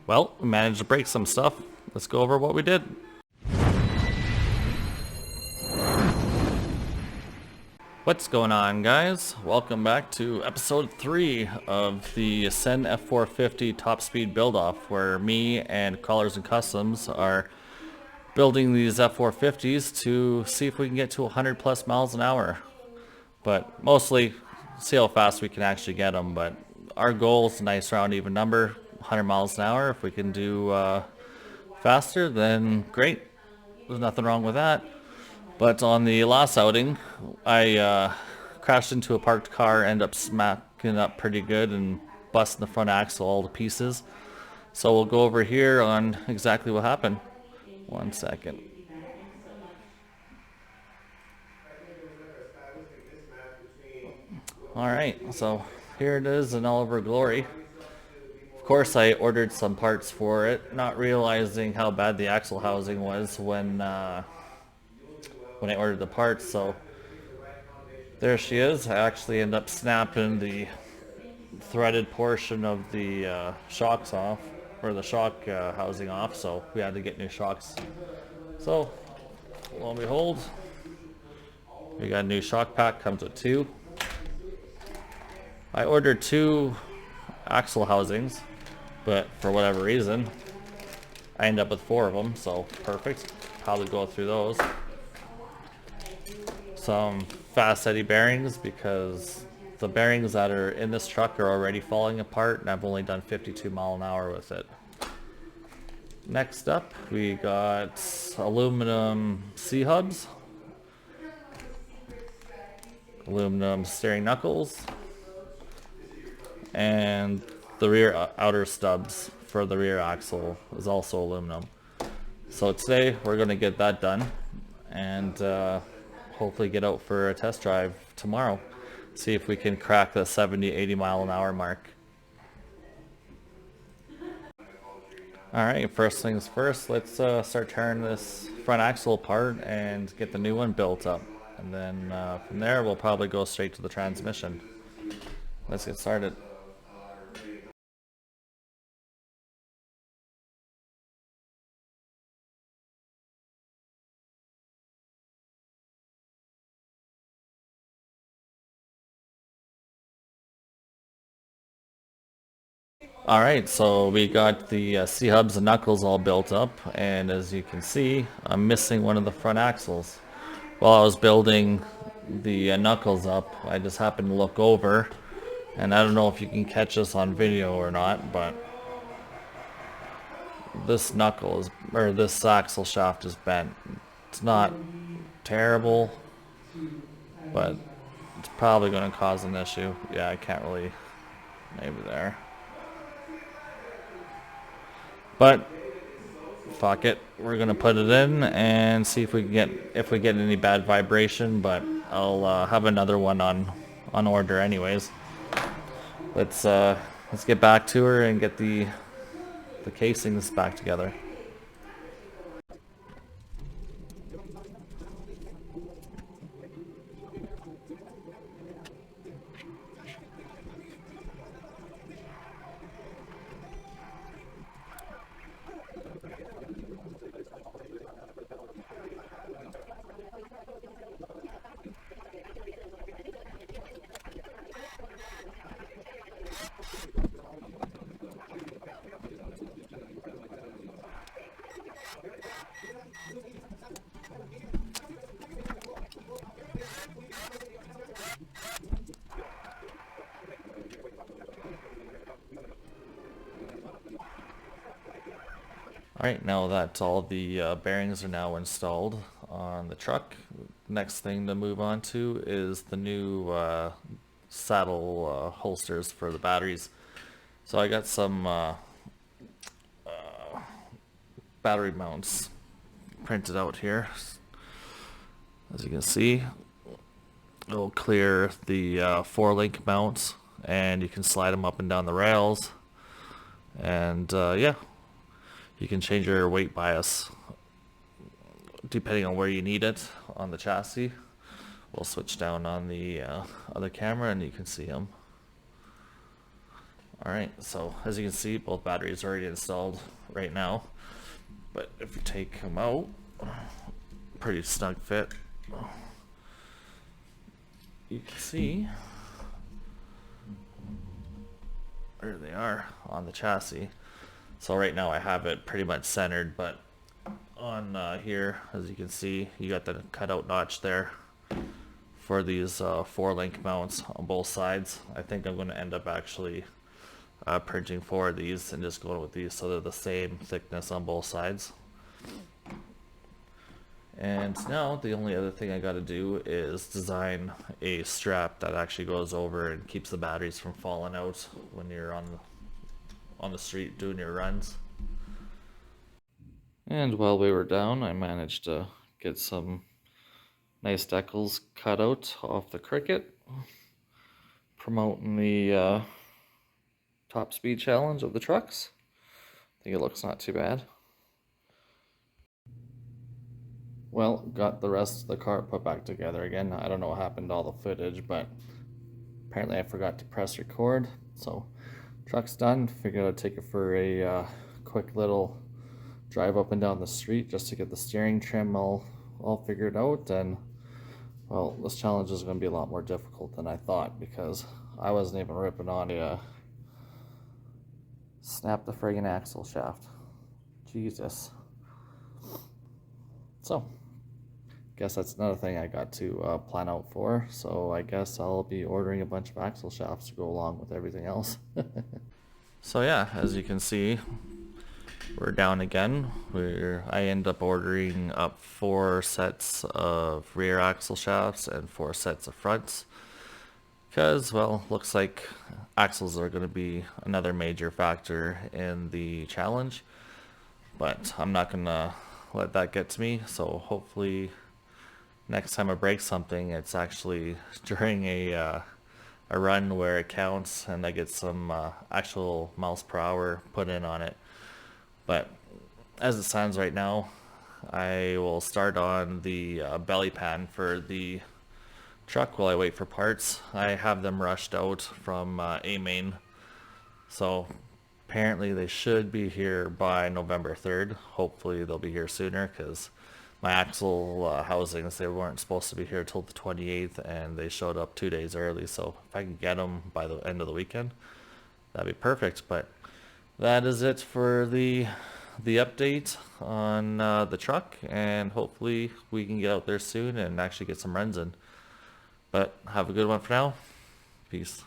Well, we managed to break some stuff. Let's go over what we did. What's going on, guys? Welcome back to episode 3 of the CEN F450 top speed build-off, where me and Crawlers and Customs are building these F450s to see if we can get to 100 plus miles an hour. But mostly see how fast we can actually get them. But our goal is a nice round even number, 100 miles an hour. If we can do faster, then great. There's nothing wrong with that. But on the last outing, I crashed into a parked car, ended up smacking up pretty good and busting the front axle all to pieces. So we'll go over here on exactly what happened. 1 second. Alright, so here it is in all of our glory. Of course, I ordered some parts for it, not realizing how bad the axle housing was when I ordered the parts. So there she is. I actually ended up snapping the threaded portion of the shocks off, or the shock housing off, so we had to get new shocks. So, lo and behold, we got a new shock pack, comes with 2. I ordered 2 axle housings, but for whatever reason, I ended up with 4 of them, so perfect. Probably go through those. Some fast eddy bearings, because the bearings that are in this truck are already falling apart, and I've only done 52 mile an hour with it. Next up, we got aluminum C-hubs, aluminum steering knuckles, and the rear outer stubs for the rear axle is also aluminum. So today we're going to get that done and hopefully get out for a test drive tomorrow. See if we can crack the 70-80 mile an hour mark. Alright, first things first, let's start tearing this front axle apart and get the new one built up. And then from there we'll probably go straight to the transmission. Let's get started. Alright, so we got the C-hubs and knuckles all built up, and as you can see, I'm missing one of the front axles. While I was building the knuckles up, I just happened to look over, and I don't know if you can catch this on video or not, but this knuckle is, or this axle shaft is bent. It's not terrible, but it's probably going to cause an issue. Yeah, I can't really, maybe there. But fuck it, we're gonna put it in and see if we get any bad vibration. But I'll have another one on order anyways. Let's get back to her and get the casings back together. Alright, now that all the bearings are now installed on the truck, next thing to move on to is the new saddle holsters for the batteries. So I got some battery mounts printed out here. As you can see, it'll clear the 4-link mounts, and you can slide them up and down the rails. And yeah, you can change your weight bias depending on where you need it on the chassis. We'll switch down on the other camera and you can see them. Alright, so as you can see, both batteries are already installed right now. But if you take them out, pretty snug fit. You can see there they are on the chassis. So right now I have it pretty much centered, but on here, as you can see, you got the cutout notch there for these 4-link mounts on both sides. I think I'm going to end up actually purging 4 of these and just going with these so they're the same thickness on both sides. And now the only other thing I got to do is design a strap that actually goes over and keeps the batteries from falling out when you're on the street doing your runs. And while we were down, I managed to get some nice decals cut out off the Cricket, promoting the top speed challenge of the trucks. I think it looks not too bad. Well, got the rest of the car put back together again. I don't know what happened to all the footage, but apparently I forgot to press record. So, truck's done. Figured I'd take it for a quick little drive up and down the street just to get the steering trim all figured out. And, well, this challenge is going to be a lot more difficult than I thought because I wasn't even ripping on the snap the friggin' axle shaft. Jesus. So, guess that's another thing I got to plan out for. So I guess I'll be ordering a bunch of axle shafts to go along with everything else. So yeah, as you can see, we're down again. I end up ordering up 4 sets of rear axle shafts and 4 sets of fronts. Because, well, looks like axles are going to be another major factor in the challenge. But I'm not going to let that get to me. So hopefully next time I break something, it's actually during a run where it counts and I get some actual miles per hour put in on it. But as it stands right now, I will start on the belly pan for the truck while I wait for parts. I have them rushed out from A-Main, so apparently they should be here by November 3rd. Hopefully they'll be here sooner because my axle housings, they weren't supposed to be here till the 28th and they showed up 2 days early. So if I can get them by the end of the weekend, that'd be perfect. But that is it for the update on the truck, and hopefully we can get out there soon and actually get some runs in. But have a good one for now. Peace.